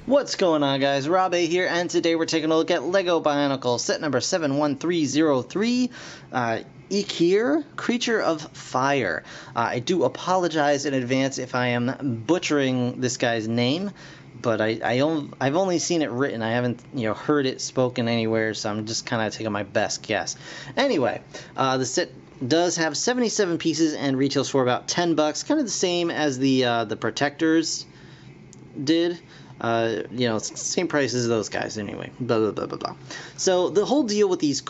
What's going on, guys? Rob A here, and today we're taking a look at LEGO BIONICLE set number 71303, IKIR, Creature of Fire. I do apologize in advance if I am butchering this guy's name, but I've only seen it written. I haven't heard it spoken anywhere, so I'm just kind of taking my best guess. Anyway, the set does have 77 pieces and retails for about $10, kind of the same as the Protectors did. Same price as those guys anyway, blah, blah, blah, blah, blah. So the whole deal with these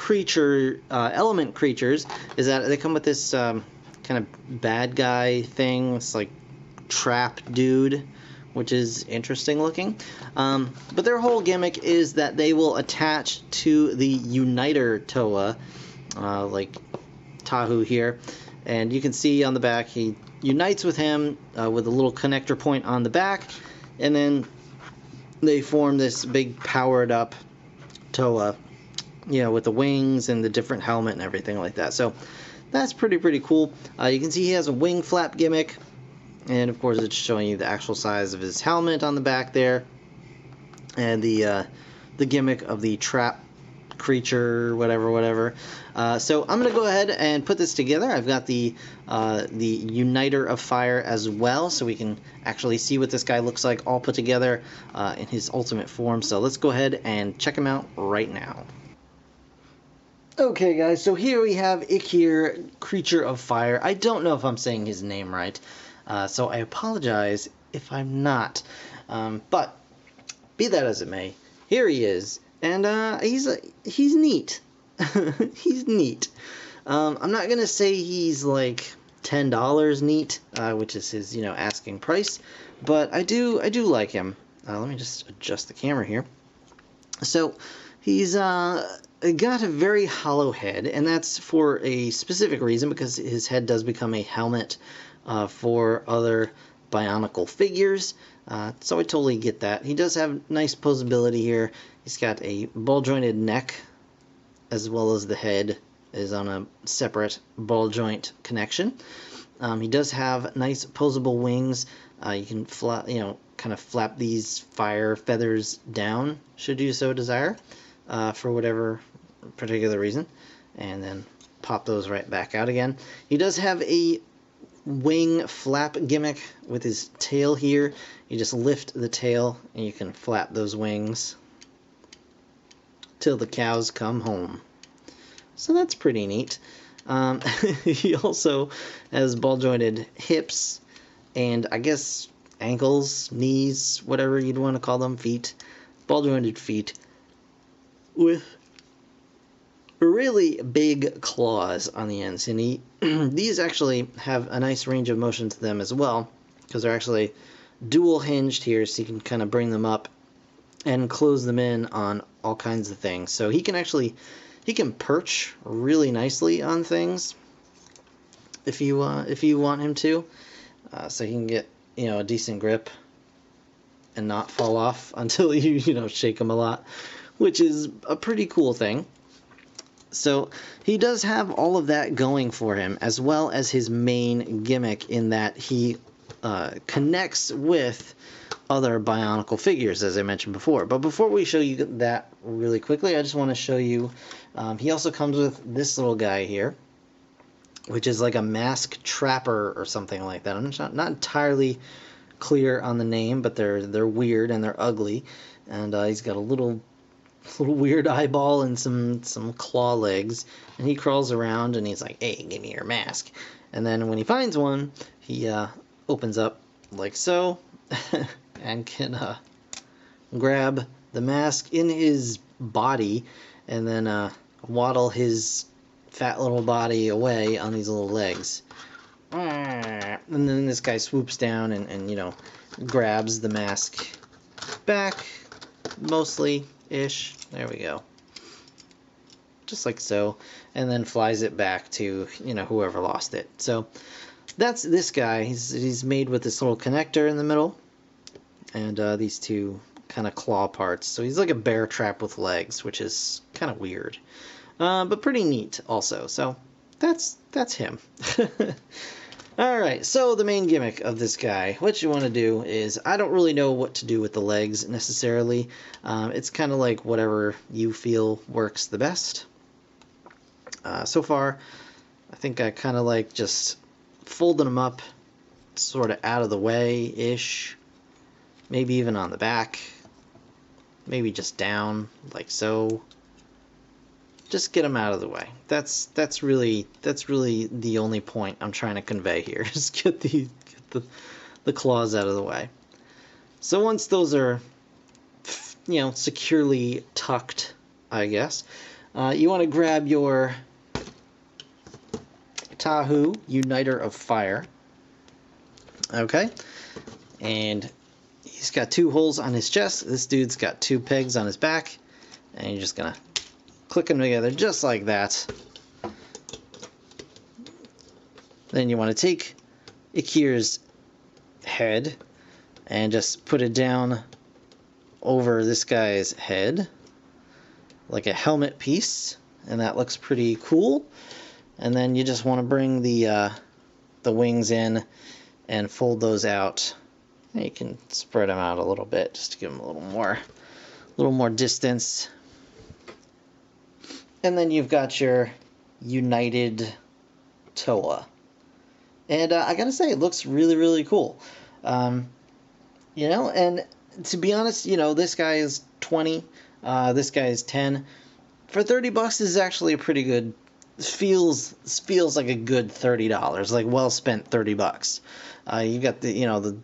element creatures is that they come with this kind of bad guy thing. It's like trap dude, which is interesting looking. But their whole gimmick is that they will attach to the Uniter Toa, like Tahu here. And you can see on the back, he unites with him with a little connector point on the back, and then they form this big powered up Toa, with the wings and the different helmet and everything like that. So that's pretty cool. You can see he has a wing flap gimmick, and of course it's showing you the actual size of his helmet on the back there, and the gimmick of the trap creature, whatever. So I'm gonna go ahead and put this together. I've got the Uniter of Fire as well, so we can actually see what this guy looks like all put together in his ultimate form. So let's go ahead and check him out right now. Okay, guys, so here we have IKIR, Creature of Fire. I don't know if I'm saying his name right, so I apologize if I'm not. But be that as it may, here he is. And he's neat. He's neat. I'm not gonna say he's like $10 neat, which is his asking price, but I do like him. Let me just adjust the camera here. So he's got a very hollow head, and that's for a specific reason, because his head does become a helmet for other Bionicle figures. So I totally get that. He does have nice posability here. He's got a ball jointed neck, as well as the head is on a separate ball joint connection. He does have nice posable wings. You can kind of flap these fire feathers down, should you so desire, for whatever particular reason, and then pop those right back out again. He does have a wing flap gimmick with his tail here. You just lift the tail and you can flap those wings till the cows come home. So that's pretty neat. He also has ball jointed hips and I guess ankles, knees, whatever you'd want to call them, feet, ball jointed feet with really big claws on the ends, and these actually have a nice range of motion to them as well, because they're actually dual hinged here, so you can kind of bring them up and close them in on all kinds of things. So he can perch really nicely on things if you want him to, so he can get a decent grip and not fall off until you shake him a lot, which is a pretty cool thing. So he does have all of that going for him, as well as his main gimmick in that he connects with other Bionicle figures, as I mentioned before. But before we show you that really quickly, I just want to show you, he also comes with this little guy here, which is like a mask trapper or something like that. I'm not entirely clear on the name, but they're weird and they're ugly, and he's got a little weird eyeball and some claw legs, and he crawls around and he's like, hey, give me your mask. And then when he finds one, he opens up like so and can grab the mask in his body and then waddle his fat little body away on these little legs. And then this guy swoops down and grabs the mask back, mostly ish. There we go. Just like so. And then flies it back to, whoever lost it. So that's this guy. He's made with this little connector in the middle. And these two kind of claw parts. So he's like a bear trap with legs, which is kind of weird. But pretty neat also. So that's him. Alright, so the main gimmick of this guy, what you want to do is, I don't really know what to do with the legs necessarily. It's kind of like whatever you feel works the best. So far, I think I kind of like just folding them up sort of out of the way-ish. Maybe even on the back. Maybe just down, like so. Just get them out of the way. That's really the only point I'm trying to convey here. Is get the claws out of the way. So once those are, you know, securely tucked, I guess, you want to grab your Tahu Uniter of Fire. Okay, and he's got 2 holes on his chest. This dude's got 2 pegs on his back, and you're just gonna click them together just like that. Then you want to take IKIR's head and just put it down over this guy's head like a helmet piece, and that looks pretty cool. And then you just want to bring the wings in and fold those out. And you can spread them out a little bit just to give them a little more distance. And then you've got your united Toa. And I gotta say, it looks really cool. You know, and to be honest, you know, this guy is 20, this guy is 10. For $30, this is actually a pretty good, feels like a good $30, like well spent $30. You got the, you know, the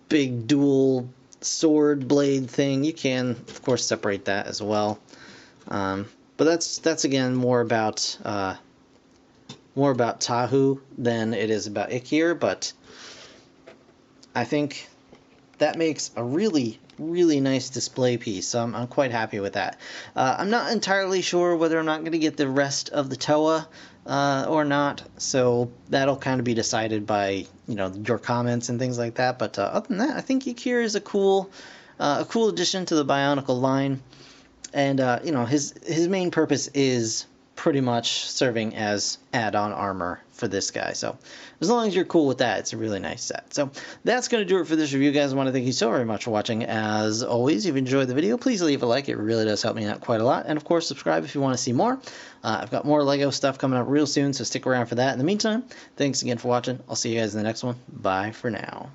big dual sword blade thing. You can, of course, separate that as well. But that's again more about Tahu than it is about IKIR, but I think that makes a really nice display piece, so I'm quite happy with that. I'm not entirely sure whether I'm not going to get the rest of the Toa or not, so that'll kind of be decided by, you know, your comments and things like that. But other than that, I think IKIR is a cool addition to the Bionicle line. And, you know, his main purpose is pretty much serving as add-on armor for this guy. So as long as you're cool with that, it's a really nice set. So that's going to do it for this review, guys. I want to thank you so very much for watching. As always, if you enjoyed the video, please leave a like. It really does help me out quite a lot. And, of course, subscribe if you want to see more. I've got more LEGO stuff coming up real soon, so stick around for that. In the meantime, thanks again for watching. I'll see you guys in the next one. Bye for now.